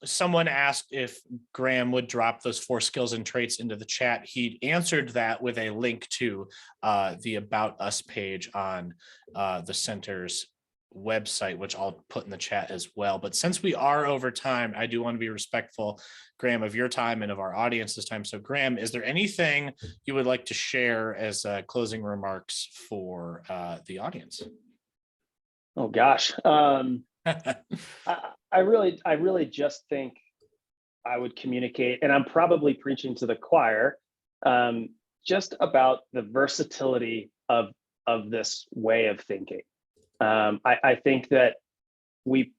someone asked if Graham would drop those 4 skills and traits into the chat. He answered that with a link to the About Us page on the center's website, which I'll put in the chat as well. But since we are over time, I do want to be respectful, Graham, of your time and of our audience's time. So Graham, is there anything you would like to share as closing remarks for the audience? Oh gosh. I really just think I would communicate, and I'm probably preaching to the choir, just about the versatility of this way of thinking. I think that we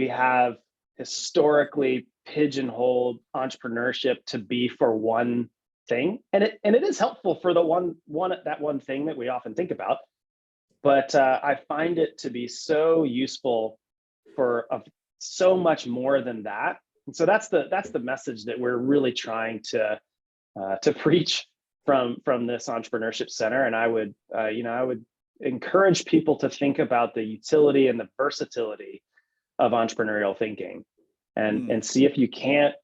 have historically pigeonholed entrepreneurship to be for one thing, and it is helpful for the one thing that we often think about. But I find it to be so useful for so much more than that. And so that's the message that we're really trying to preach from this Entrepreneurship Center. And I would encourage people to think about the utility and the versatility of entrepreneurial thinking, and see if you can't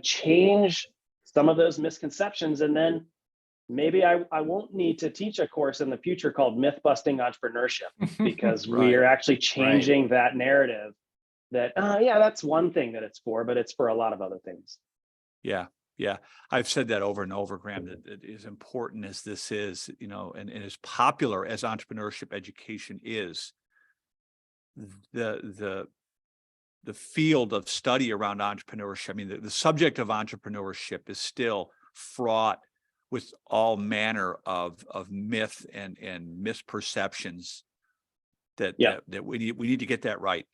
change some of those misconceptions, and then maybe I won't need to teach a course in the future called Myth Busting Entrepreneurship, because we are actually changing that narrative that, that's one thing that it's for, but it's for a lot of other things. Yeah. I've said that over and over, Graham, that as important as this is, and as popular as entrepreneurship education is, the field of study around entrepreneurship, I mean, the subject of entrepreneurship is still fraught with all manner of myth and misperceptions that we need to get that right.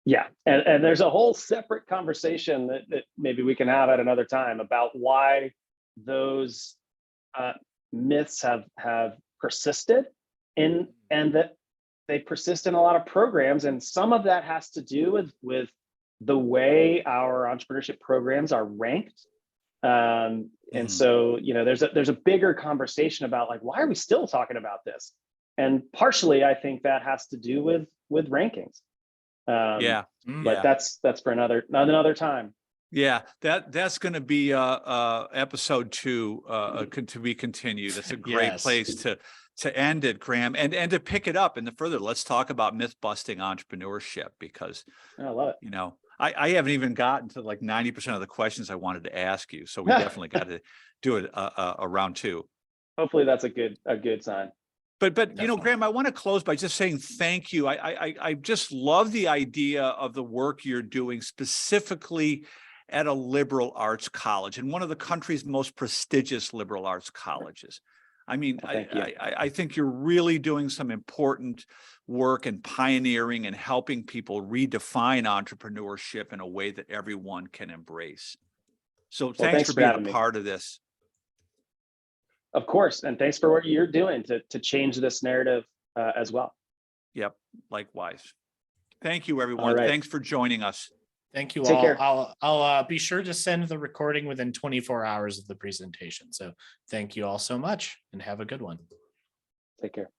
Yeah, and there's a whole separate conversation that maybe we can have at another time about why those myths have persisted and that they persist in a lot of programs, and some of that has to do with the way our entrepreneurship programs are ranked. And so, there's a bigger conversation about, like, why are we still talking about this? And partially, I think that has to do with rankings. But that's for another time. Yeah, that's going to be episode 2 to be continued. That's a great place to end it, Graham, and to pick it up and further. Let's talk about myth busting entrepreneurship, because I love it. I haven't even gotten to like 90% of the questions I wanted to ask you, so we definitely got to do it a round 2. Hopefully, that's a good sign. But Graham, I want to close by just saying thank you. I just love the idea of the work you're doing, specifically at a liberal arts college, and one of the country's most prestigious liberal arts colleges. I mean, Well, thank you. I think you're really doing some important work and pioneering and helping people redefine entrepreneurship in a way that everyone can embrace. So thanks for being having a me. part of this. Of course, and thanks for what you're doing to change this narrative as well. Yep, likewise. Thank you, everyone. All right. Thanks for joining us. Thank you Take all. care. I'll be sure to send the recording within 24 hours of the presentation. So thank you all so much and have a good one. Take care.